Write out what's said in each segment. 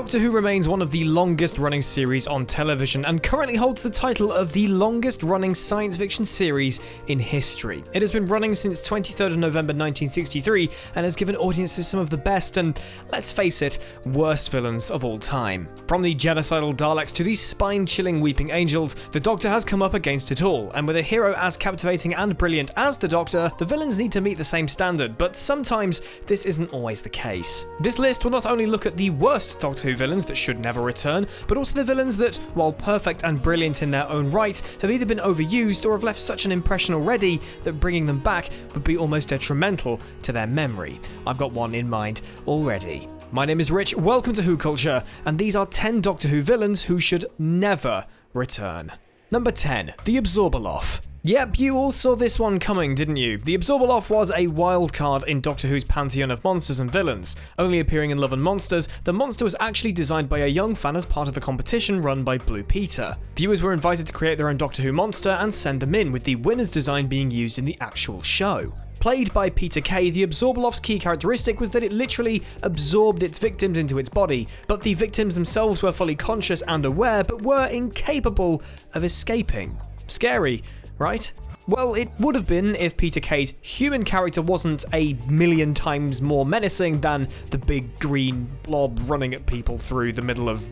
Doctor Who remains one of the longest running series on television and currently holds the title of the longest running science fiction series in history. It has been running since 23rd of November 1963 and has given audiences some of the best and, let's face it, worst villains of all time. From the genocidal Daleks to the spine-chilling Weeping Angels, the Doctor has come up against it all, and with a hero as captivating and brilliant as the Doctor, the villains need to meet the same standard, but sometimes this isn't always the case. This list will not only look at the worst Doctor Who villains that should never return, but also the villains that, while perfect and brilliant in their own right, have either been overused or have left such an impression already that bringing them back would be almost detrimental to their memory. I've got one in mind already. My name is Rich, welcome to WhoCulture, and these are 10 Doctor Who villains who should never return. Number 10, TheAbsorbaloff. Yep, you all saw this one coming, didn't you? TheAbsorbaloff was a wild card in Doctor Who's pantheon of monsters and villains. Only appearing in Love and Monsters, the monster was actually designed by a young fan as part of a competition run by Blue Peter. Viewers were invited to create their own Doctor Who monster and send them in, with the winner's design being used in the actual show. Played by Peter Kay, the Absorbaloff's key characteristic was that it literally absorbed its victims into its body, but the victims themselves were fully conscious and aware, but were incapable of escaping. Scary, right? Well, it would have been if Peter Kay's human character wasn't a million times more menacing than the big green blob running at people through the middle of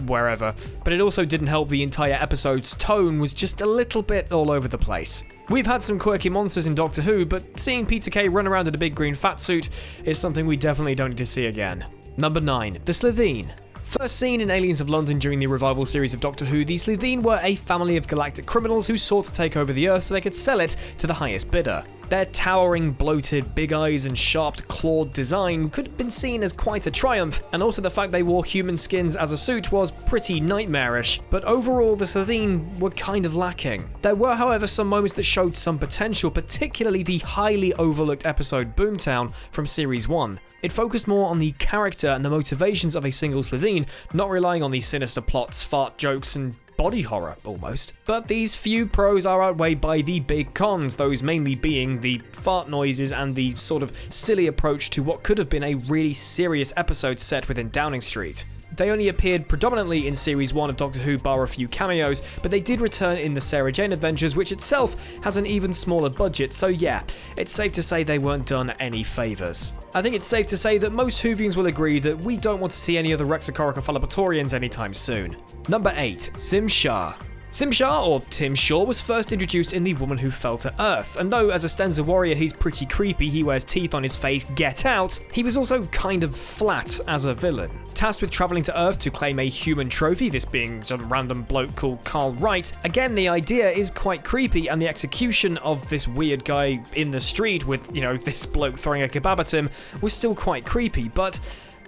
wherever. But it also didn't help the entire episode's tone was just a little bit all over the place. We've had some quirky monsters in Doctor Who, but seeing Peter Kay run around in a big green fat suit is something we definitely don't need to see again. Number 9, the Slitheen. First seen in Aliens of London during the revival series of Doctor Who, the Slitheen were a family of galactic criminals who sought to take over the Earth so they could sell it to the highest bidder. Their towering, bloated, big eyes and sharp, clawed design could have been seen as quite a triumph, and also the fact they wore human skins as a suit was pretty nightmarish, but overall the Slitheen were kind of lacking. There were, however, some moments that showed some potential, particularly the highly overlooked episode Boomtown from Series 1. It focused more on the character and the motivations of a single Slitheen, not relying on the sinister plots, fart jokes, and body horror, almost. But these few pros are outweighed by the big cons, those mainly being the fart noises and the sort of silly approach to what could have been a really serious episode set within Downing Street. They only appeared predominantly in Series 1 of Doctor Who bar a few cameos, but they did return in the Sarah Jane Adventures, which itself has an even smaller budget, so yeah, it's safe to say they weren't done any favours. I think it's safe to say that most Whovians will agree that we don't want to see any other Rexicoricophalopatorians anytime soon. Number 8, Simsha. Simsha, or Tim Shaw, was first introduced in The Woman Who Fell to Earth, and though as a Stenza warrior he's pretty creepy, he wears teeth on his face, get out, he was also kind of flat as a villain. Tasked with travelling to Earth to claim a human trophy, this being some random bloke called Carl Wright, again the idea is quite creepy, and the execution of this weird guy in the street with, this bloke throwing a kebab at him was still quite creepy, but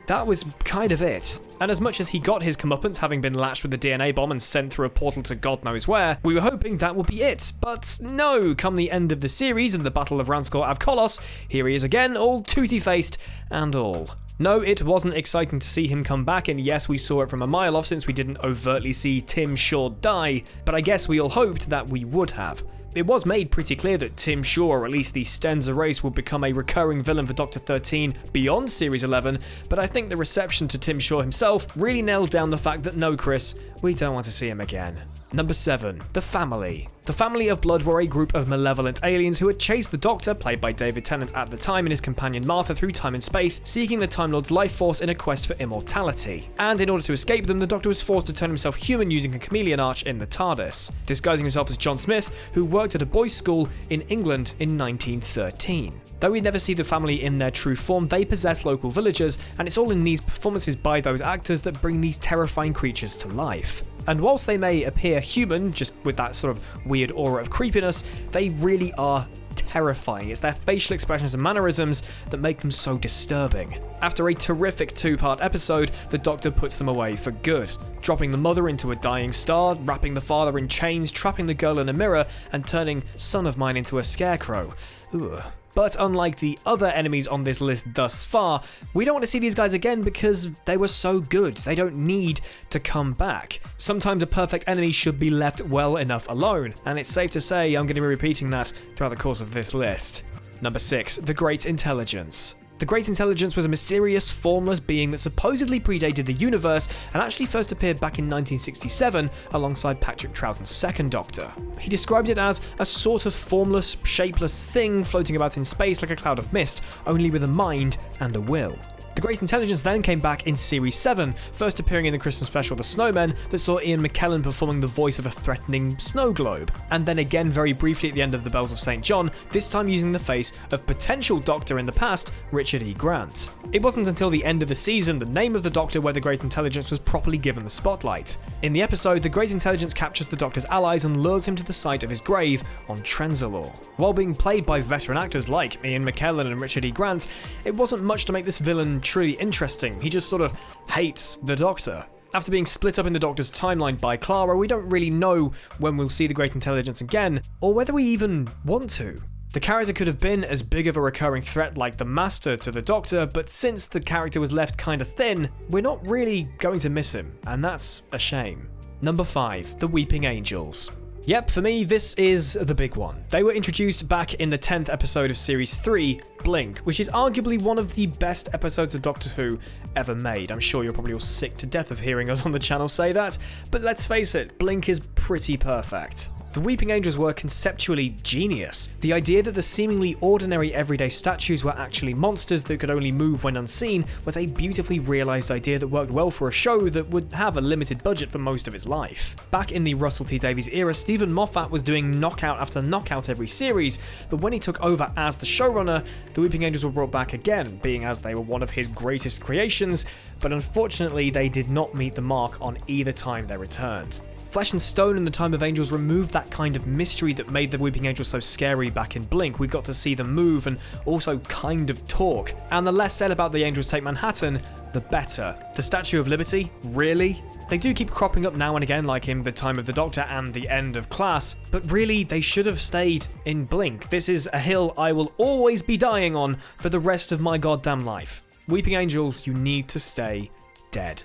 that was kind of it. And as much as he got his comeuppance having been latched with a DNA bomb and sent through a portal to God knows where, we were hoping that would be it. But no, come the end of the series and the Battle of Ranskor Avkolos, here he is again, all toothy-faced and all. No, it wasn't exciting to see him come back, and yes, we saw it from a mile off since we didn't overtly see Tim Shaw die, but I guess we all hoped that we would have. It was made pretty clear that Tim Shaw, or at least the Stenza race, would become a recurring villain for Doctor 13 beyond Series 11, but I think the reception to Tim Shaw himself really nailed down the fact that no, Chris, we don't want to see him again. Number 7, the Family. The Family of Blood were a group of malevolent aliens who had chased the Doctor, played by David Tennant at the time, and his companion Martha through time and space, seeking the Time Lord's life force in a quest for immortality. And in order to escape them, the Doctor was forced to turn himself human using a chameleon arch in the TARDIS, disguising himself as John Smith, who worked at a boys' school in England in 1913. Though we never see the family in their true form, they possess local villagers, and it's all in these performances by those actors that bring these terrifying creatures to life. And whilst they may appear human, just with that sort of weird aura of creepiness, they really are terrifying. It's their facial expressions and mannerisms that make them so disturbing. After a terrific 2-part episode, the Doctor puts them away for good, dropping the mother into a dying star, wrapping the father in chains, trapping the girl in a mirror, and turning son of mine into a scarecrow. Ugh. But unlike the other enemies on this list thus far, we don't want to see these guys again because they were so good. They don't need to come back. Sometimes a perfect enemy should be left well enough alone, and it's safe to say I'm going to be repeating that throughout the course of this list. Number 6, the Great Intelligence. The Great Intelligence was a mysterious, formless being that supposedly predated the universe and actually first appeared back in 1967 alongside Patrick Troughton's second Doctor. He described it as a sort of formless, shapeless thing floating about in space like a cloud of mist, only with a mind and a will. The Great Intelligence then came back in Series 7, first appearing in the Christmas special The Snowmen that saw Ian McKellen performing the voice of a threatening snow globe, and then again very briefly at the end of The Bells of St. John, this time using the face of potential Doctor in the past, Richard E. Grant. It wasn't until the end of the season, the name of the Doctor, where the Great Intelligence was properly given the spotlight. In the episode, the Great Intelligence captures the Doctor's allies and lures him to the site of his grave on Trenzalore. While being played by veteran actors like Ian McKellen and Richard E. Grant, it wasn't much to make this villain truly interesting. He just sort of hates the Doctor. After being split up in the Doctor's timeline by Clara, we don't really know when we'll see the Great Intelligence again, or whether we even want to. The character could have been as big of a recurring threat like the Master to the Doctor, but since the character was left kinda thin, we're not really going to miss him, and that's a shame. Number 5, The Weeping Angels. Yep, for me, this is the big one. They were introduced back in the 10th episode of Series 3, Blink, which is arguably one of the best episodes of Doctor Who ever made. I'm sure you're probably all sick to death of hearing us on the channel say that, but let's face it, Blink is pretty perfect. The Weeping Angels were conceptually genius. The idea that the seemingly ordinary everyday statues were actually monsters that could only move when unseen was a beautifully realised idea that worked well for a show that would have a limited budget for most of its life. Back in the Russell T Davies era, Stephen Moffat was doing knockout after knockout every series, but when he took over as the showrunner, the Weeping Angels were brought back again, being as they were one of his greatest creations, but unfortunately they did not meet the mark on either time they returned. Flesh and Stone and the Time of Angels removed that kind of mystery that made the Weeping Angels so scary back in Blink. We got to see them move and also kind of talk. And the less said about the Angels Take Manhattan, the better. The Statue of Liberty? Really? They do keep cropping up now and again, like in The Time of the Doctor and The End of Class, but really they should have stayed in Blink. This is a hill I will always be dying on for the rest of my goddamn life. Weeping Angels, you need to stay dead.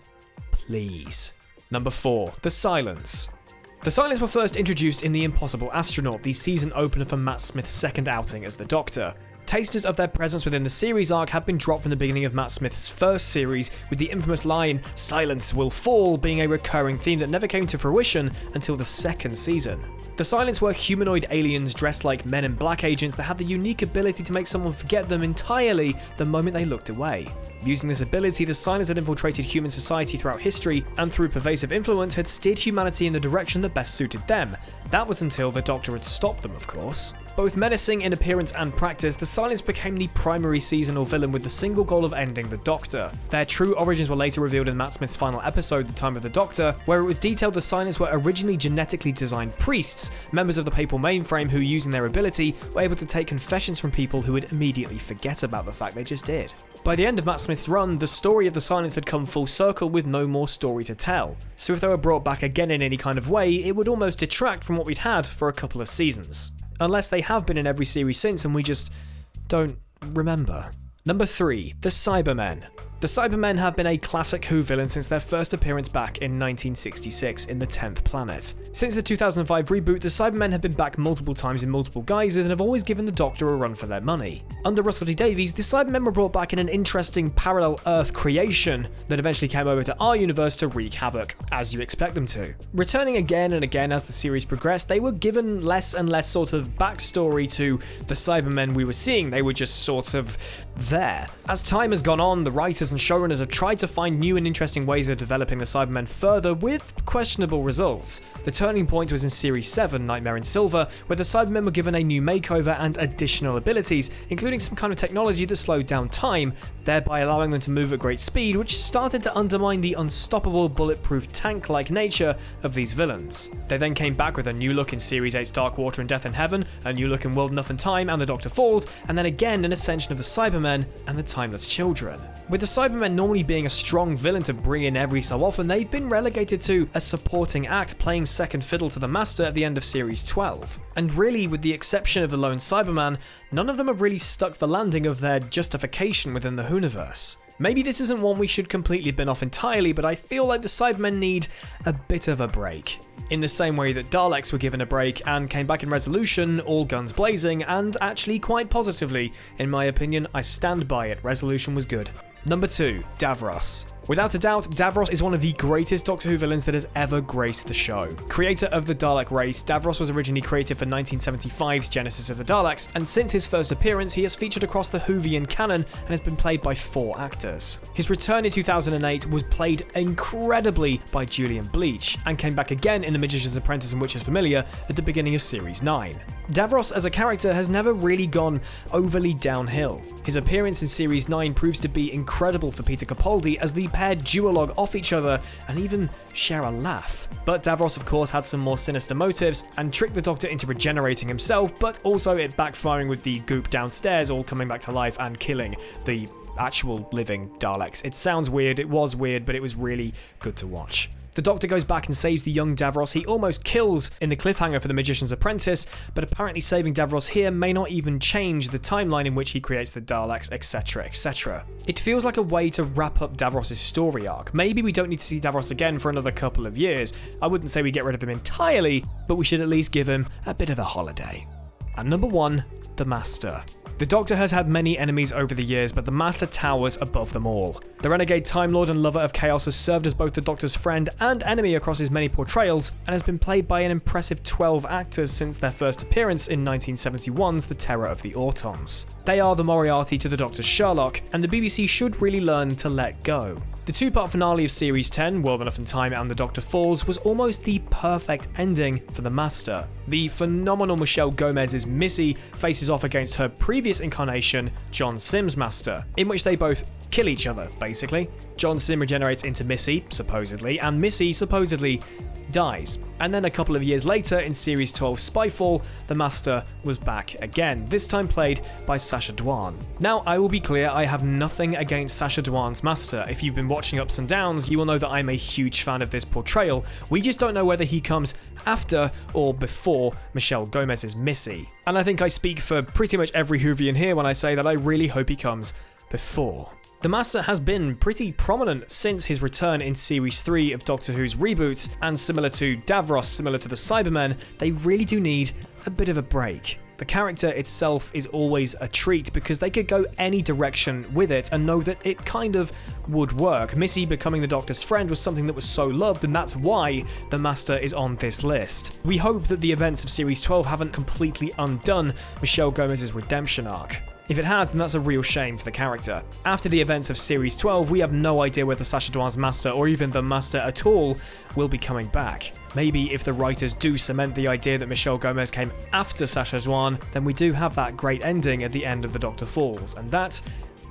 Please. Number 4, The Silence. The Silence were first introduced in The Impossible Astronaut, the season opener for Matt Smith's second outing as the Doctor. Tasters of their presence within the series arc had been dropped from the beginning of Matt Smith's first series, with the infamous line, "Silence will fall," being a recurring theme that never came to fruition until the second season. The Silence were humanoid aliens dressed like Men in Black agents that had the unique ability to make someone forget them entirely the moment they looked away. Using this ability, the Silence had infiltrated human society throughout history, and through pervasive influence had steered humanity in the direction that best suited them. That was until the Doctor had stopped them, of course. Both menacing in appearance and practice, the Silence became the primary seasonal villain with the single goal of ending the Doctor. Their true origins were later revealed in Matt Smith's final episode, The Time of the Doctor, where it was detailed the Silence were originally genetically designed priests, members of the papal mainframe who, using their ability, were able to take confessions from people who would immediately forget about the fact they just did. By the end of Matt Smith's run, the story of the Silence had come full circle with no more story to tell. So if they were brought back again in any kind of way, it would almost detract from what we'd had for a couple of seasons. Unless they have been in every series since and we just don't remember. Number 3, The Cybermen. The Cybermen have been a classic Who villain since their first appearance back in 1966 in The 10th Planet. Since the 2005 reboot, the Cybermen have been back multiple times in multiple guises and have always given the Doctor a run for their money. Under Russell T Davies, the Cybermen were brought back in an interesting parallel Earth creation that eventually came over to our universe to wreak havoc, as you expect them to. Returning again and again as the series progressed, they were given less and less sort of backstory to the Cybermen we were seeing. They were just sort of there. As time has gone on, the writers and showrunners have tried to find new and interesting ways of developing the Cybermen further with questionable results. The turning point was in Series 7, Nightmare in Silver, where the Cybermen were given a new makeover and additional abilities, including some kind of technology that slowed down time, thereby allowing them to move at great speed, which started to undermine the unstoppable bulletproof tank-like nature of these villains. They then came back with a new look in Series 8's Dark Water and Death in Heaven, a new look in World Enough and Time and The Doctor Falls, and then again an ascension of the Cybermen and the Timeless Children. With the Cybermen normally being a strong villain to bring in every so often, they've been relegated to a supporting act playing second fiddle to the Master at the end of Series 12. And really, with the exception of the lone Cyberman, none of them have really stuck the landing of their justification within the Whoniverse. Maybe this isn't one we should completely bin off entirely, but I feel like the Cybermen need a bit of a break. In the same way that Daleks were given a break and came back in Resolution, all guns blazing, and actually quite positively. In my opinion, I stand by it. Resolution was good. Number 2, Davros. Without a doubt, Davros is one of the greatest Doctor Who villains that has ever graced the show. Creator of the Dalek race, Davros was originally created for 1975's Genesis of the Daleks, and since his first appearance, he has featured across the Whovian canon and has been played by 4 actors. His return in 2008 was played incredibly by Julian Bleach, and came back again in The Magician's Apprentice and Witch's Familiar at the beginning of Series 9. Davros as a character has never really gone overly downhill. His appearance in Series 9 proves to be incredible for Peter Capaldi as the pair duologue off each other and even share a laugh. But Davros of course had some more sinister motives and tricked the Doctor into regenerating himself, but also it backfiring with the goop downstairs all coming back to life and killing the actual living Daleks. It sounds weird, it was weird, but it was really good to watch. The Doctor goes back and saves the young Davros he almost kills in the cliffhanger for The Magician's Apprentice, but apparently saving Davros here may not even change the timeline in which he creates the Daleks, etc, etc. It feels like a way to wrap up Davros' story arc. Maybe we don't need to see Davros again for another couple of years. I wouldn't say we get rid of him entirely, but we should at least give him a bit of a holiday. And number 1, the Master. The Doctor has had many enemies over the years, but the Master towers above them all. The renegade Time Lord and lover of chaos has served as both the Doctor's friend and enemy across his many portrayals, and has been played by an impressive 12 actors since their first appearance in 1971's The Terror of the Autons. They are the Moriarty to the Doctor's Sherlock, and the BBC should really learn to let go. The 2-part finale of Series 10, World Enough and Time and The Doctor Falls, was almost the perfect ending for the Master. The phenomenal Michelle Gomez's Missy faces off against her previous incarnation, John Sim's Master, in which they both kill each other, basically. John Sim regenerates into Missy, supposedly, and Missy supposedly dies. And then a couple of years later, in Series 12 Spyfall, the Master was back again, this time played by Sacha Dhawan. Now, I will be clear, I have nothing against Sacha Dhawan's Master. If you've been watching Ups and Downs, you will know that I'm a huge fan of this portrayal. We just don't know whether he comes after or before Michelle Gomez's Missy. And I think I speak for pretty much every Whovian here when I say that I really hope he comes before. The Master has been pretty prominent since his return in Series 3 of Doctor Who's reboot, and similar to Davros, similar to the Cybermen, they really do need a bit of a break. The character itself is always a treat because they could go any direction with it and know that it kind of would work. Missy becoming the Doctor's friend was something that was so loved, and that's why the Master is on this list. We hope that the events of Series 12 haven't completely undone Michelle Gomez's redemption arc. If it has, then that's a real shame for the character. After the events of Series 12, we have no idea whether Sacha Dhawan's Master, or even the Master at all, will be coming back. Maybe if the writers do cement the idea that Michelle Gomez came after Sacha Dhawan, then we do have that great ending at the end of The Doctor Falls, and that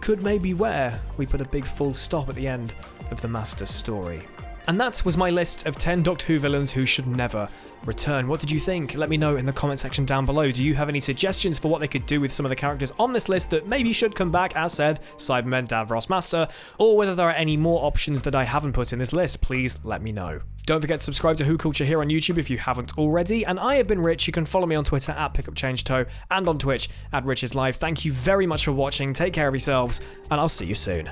could maybe where we put a big full stop at the end of the Master's story. And that was my list of 10 Doctor Who villains who should never return. What did you think? Let me know in the comment section down below. Do you have any suggestions for what they could do with some of the characters on this list that maybe should come back, as said, Cybermen, Davros, Master, or whether there are any more options that I haven't put in this list? Please let me know. Don't forget to subscribe to WhoCulture here on YouTube if you haven't already, and I have been Rich. You can follow me on Twitter at PickupChangeToe and on Twitch at RichIsLive. Thank you very much for watching, take care of yourselves, and I'll see you soon.